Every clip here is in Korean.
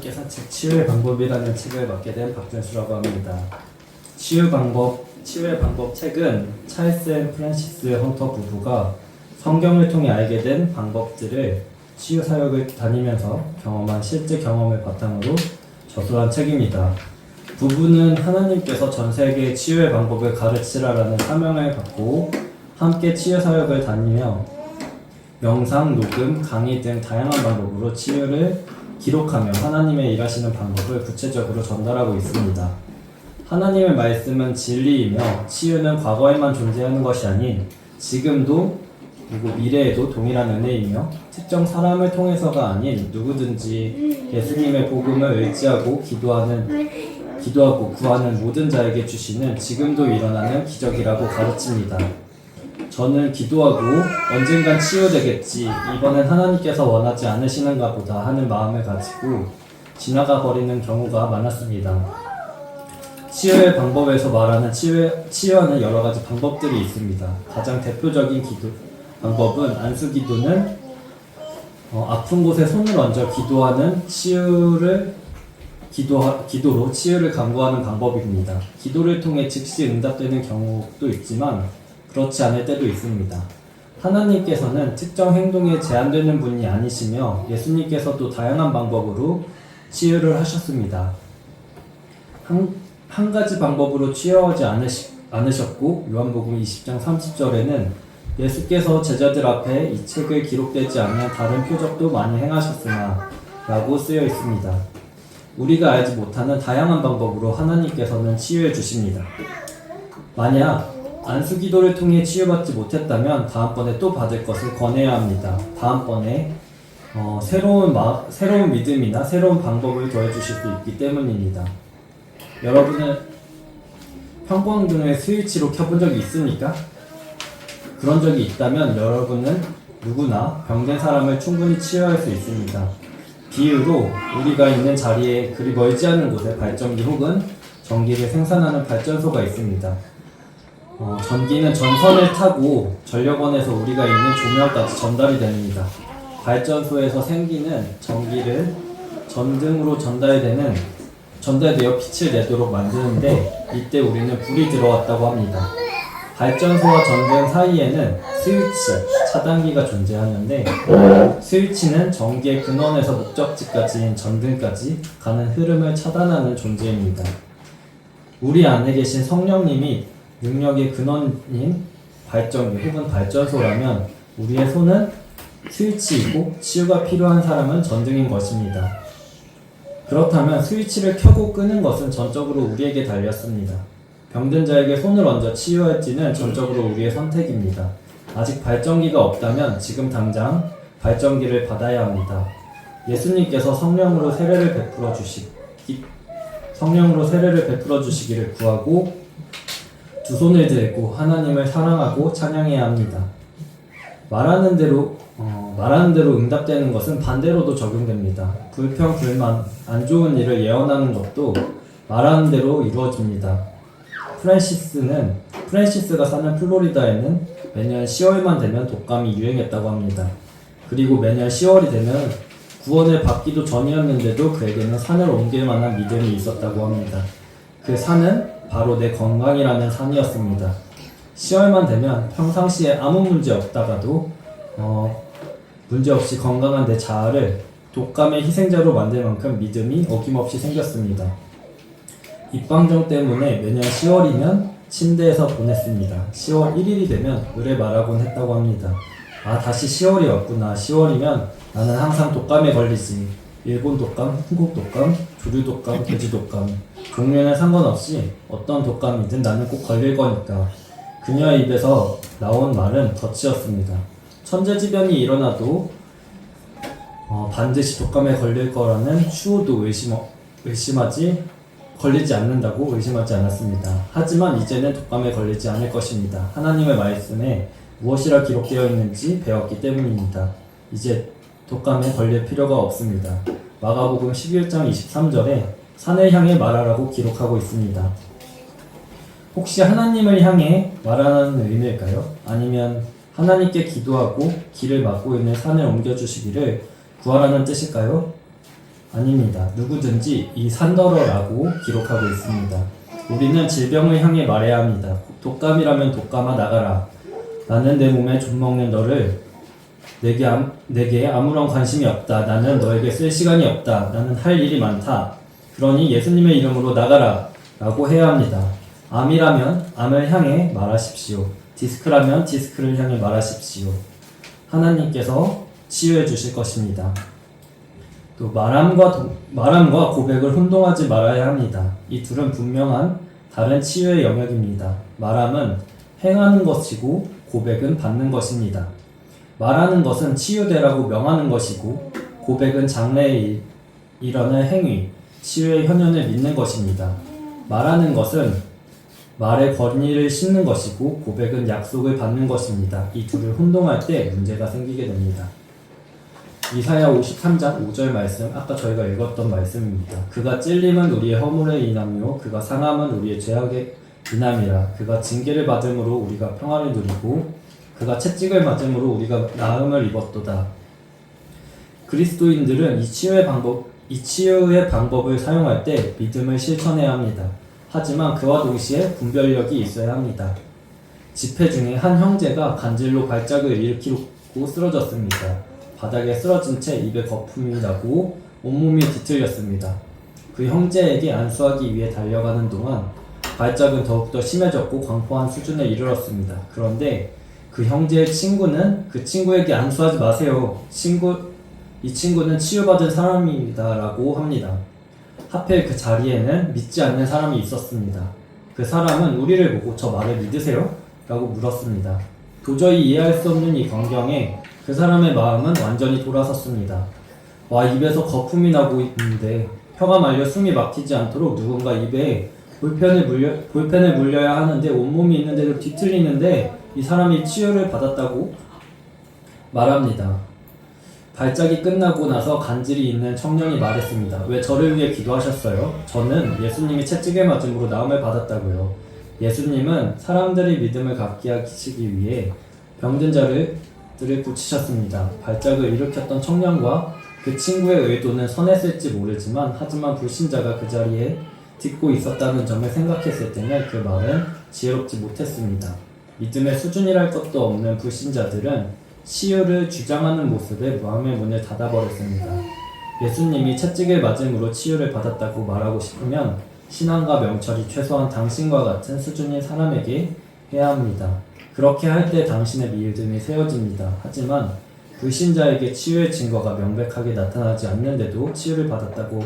함께 산책 치유의 방법이라는 책을 맡게 된 박준수라고 합니다. 치유의 방법 책은 찰스 앤 프란시스 헌터 부부가 성경을 통해 알게 된 방법들을 치유 사역을 다니면서 경험한 실제 경험을 바탕으로 저술한 책입니다. 부부는 하나님께서 전 세계에 치유의 방법을 가르치라라는 사명을 받고 함께 치유 사역을 다니며 명상, 녹음, 강의 등 다양한 방법으로 치유를 기록하며 하나님의 일하시는 방법을 구체적으로 전달하고 있습니다. 하나님의 말씀은 진리이며 치유는 과거에만 존재하는 것이 아닌 지금도 그리고 미래에도 동일한 은혜이며 특정 사람을 통해서가 아닌 누구든지 예수님의 복음을 의지하고 기도하고 구하는 모든 자에게 주시는 지금도 일어나는 기적이라고 가르칩니다. 저는 기도하고 언젠간 치유되겠지, 이번엔 하나님께서 원하지 않으시는가 보다 하는 마음을 가지고 지나가 버리는 경우가 많았습니다. 치유의 방법에서 말하는 치유하는 여러 가지 방법들이 있습니다. 가장 대표적인 방법은 안수기도는 아픈 곳에 손을 얹어 기도하는 기도로 치유를 강구하는 방법입니다. 기도를 통해 즉시 응답되는 경우도 있지만 그렇지 않을 때도 있습니다. 하나님께서는 특정 행동에 제한되는 분이 아니시며 예수님께서도 다양한 방법으로 치유를 하셨습니다. 한 가지 방법으로 치유하지 않으셨고 요한복음 20장 30절에는 예수께서 제자들 앞에 이 책을 기록되지 않는 다른 표적도 많이 행하셨으나 라고 쓰여 있습니다. 우리가 알지 못하는 다양한 방법으로 하나님께서는 치유해 주십니다. 만약 안수기도를 통해 치유받지 못했다면 다음번에 또 받을 것을 권해야 합니다. 다음번에 새로운 믿음이나 새로운 방법을 더해주실 수 있기 때문입니다. 여러분은 형광등을 스위치로 켜본 적이 있습니까? 그런 적이 있다면 여러분은 누구나 병든 사람을 충분히 치유할 수 있습니다. 비유로 우리가 있는 자리에 그리 멀지 않은 곳에 발전기 혹은 전기를 생산하는 발전소가 있습니다. 전기는 전선을 타고 전력원에서 우리가 있는 조명까지 전달이 됩니다. 발전소에서 생기는 전기를 전등으로 전달되어 빛을 내도록 만드는데 이때 우리는 불이 들어왔다고 합니다. 발전소와 전등 사이에는 스위치, 차단기가 존재하는데 스위치는 전기의 근원에서 목적지까지인 전등까지 가는 흐름을 차단하는 존재입니다. 우리 안에 계신 성령님이 능력의 근원인 발전기 혹은 발전소라면 우리의 손은 스위치이고 치유가 필요한 사람은 전등인 것입니다. 그렇다면 스위치를 켜고 끄는 것은 전적으로 우리에게 달렸습니다. 병든 자에게 손을 얹어 치유할지는 전적으로 우리의 선택입니다. 아직 발전기가 없다면 지금 당장 발전기를 받아야 합니다. 예수님께서 성령으로 세례를 베풀어 주시기를 구하고 두 손을 들고 하나님을 사랑하고 찬양해야 합니다. 말하는 대로 응답되는 것은 반대로도 적용됩니다. 불평, 불만, 안 좋은 일을 예언하는 것도 말하는 대로 이루어집니다. 프란시스가 사는 플로리다에는 매년 10월만 되면 독감이 유행했다고 합니다. 그리고 매년 10월이 되면 구원을 받기도 전이었는데도 그에게는 산을 옮길 만한 믿음이 있었다고 합니다. 그 산은 바로 내 건강이라는 산이었습니다. 10월만 되면 평상시에 아무 문제 없다가도 문제없이 건강한 내 자아를 독감의 희생자로 만들 만큼 믿음이 어김없이 생겼습니다. 입방정 때문에 매년 10월이면 침대에서 보냈습니다. 10월 1일이 되면 의뢰 말하곤 했다고 합니다. 다시 10월이 왔구나. 10월이면 나는 항상 독감에 걸리지. 일본 독감, 한국 독감, 조류 독감, 돼지 독감 종류는 상관없이 어떤 독감이든 나는 꼭 걸릴 거니까. 그녀의 입에서 나온 말은 덫이었습니다. 천재지변이 일어나도 반드시 독감에 걸릴 거라는 추호도 걸리지 않는다고 의심하지 않았습니다. 하지만 이제는 독감에 걸리지 않을 것입니다. 하나님의 말씀에 무엇이라 기록되어 있는지 배웠기 때문입니다. 이제 독감에 걸릴 필요가 없습니다. 마가복음 11장 23절에 산을 향해 말하라고 기록하고 있습니다. 혹시 하나님을 향해 말하는 의미일까요? 아니면 하나님께 기도하고 길을 막고 있는 산을 옮겨주시기를 구하라는 뜻일까요? 아닙니다. 누구든지 이 산더러라고 기록하고 있습니다. 우리는 질병을 향해 말해야 합니다. 독감이라면 독감아 나가라. 나는 내 몸에 좀먹는 너를 내게 아무런 관심이 없다. 나는 너에게 쓸 시간이 없다. 나는 할 일이 많다. 그러니 예수님의 이름으로 나가라 라고 해야 합니다. 암이라면 암을 향해 말하십시오. 디스크라면 디스크를 향해 말하십시오. 하나님께서 치유해 주실 것입니다. 또 말함과 고백을 혼동하지 말아야 합니다. 이 둘은 분명한 다른 치유의 영역입니다. 말함은 행하는 것이고 고백은 받는 것입니다. 말하는 것은 치유되라고 명하는 것이고 고백은 장래에 일어날 행위, 치유의 현현을 믿는 것입니다. 말하는 것은 말의 권위를 싣는 것이고 고백은 약속을 받는 것입니다. 이 둘을 혼동할 때 문제가 생기게 됩니다. 이사야 53장 5절 말씀, 아까 저희가 읽었던 말씀입니다. 그가 찔림은 우리의 허물의 인함이요 그가 상함은 우리의 죄악의 인함이라. 그가 징계를 받음으로 우리가 평화를 누리고 그가 채찍을 맞음으로 우리가 나음을 입었도다. 그리스도인들은 이 치유의 방법을 사용할 때 믿음을 실천해야 합니다. 하지만 그와 동시에 분별력이 있어야 합니다. 집회 중에 한 형제가 간질로 발작을 일으키고 쓰러졌습니다. 바닥에 쓰러진 채 입에 거품이 나고 온몸이 뒤틀렸습니다. 그 형제에게 안수하기 위해 달려가는 동안 발작은 더욱더 심해졌고 광포한 수준에 이르렀습니다. 그런데 그 형제의 친구는 그 친구에게 안수하지 마세요. 이 친구는 치유받은 사람입니다. 라고 합니다. 하필 그 자리에는 믿지 않는 사람이 있었습니다. 그 사람은 우리를 보고 저 말을 믿으세요? 라고 물었습니다. 도저히 이해할 수 없는 이 광경에 그 사람의 마음은 완전히 돌아섰습니다. 와, 입에서 거품이 나고 있는데 혀가 말려 숨이 막히지 않도록 누군가 입에 볼펜을 물려야 하는데 온몸이 있는데도 뒤틀리는데 이 사람이 치유를 받았다고 말합니다. 발작이 끝나고 나서 간질이 있는 청년이 말했습니다. 왜 저를 위해 기도하셨어요? 저는 예수님이 채찍에 맞음으로 나음을 받았다고요. 예수님은 사람들의 믿음을 갖게 하시기 위해 병든 자들을 고치셨습니다. 발작을 일으켰던 청년과 그 친구의 의도는 선했을지 모르지만 하지만 불신자가 그 자리에 듣고 있었다는 점을 생각했을 때는 그 말은 지혜롭지 못했습니다. 믿음의 수준이랄 것도 없는 불신자들은 치유를 주장하는 모습에 마음의 문을 닫아버렸습니다. 예수님이 채찍을 맞음으로 치유를 받았다고 말하고 싶으면 신앙과 명철이 최소한 당신과 같은 수준인 사람에게 해야 합니다. 그렇게 할 때 당신의 믿음이 세워집니다. 하지만 불신자에게 치유의 증거가 명백하게 나타나지 않았는데도 치유를 받았다고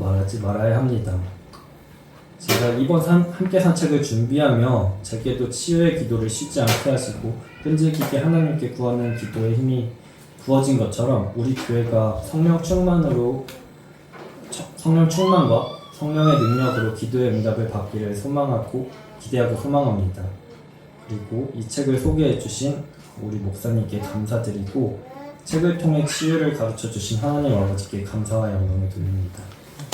말하지 말아야 합니다. 제가 이번 함께 산책을 준비하며 제게도 치유의 기도를 쉬지 않게 하시고 끈질기게 하나님께 구하는 기도의 힘이 부어진 것처럼 우리 교회가 성령 충만과 성령의 능력으로 기도의 응답을 받기를 기대하고 소망합니다. 그리고 이 책을 소개해 주신 우리 목사님께 감사드리고 책을 통해 치유를 가르쳐 주신 하나님 아버지께 감사와 영광을 돌립니다.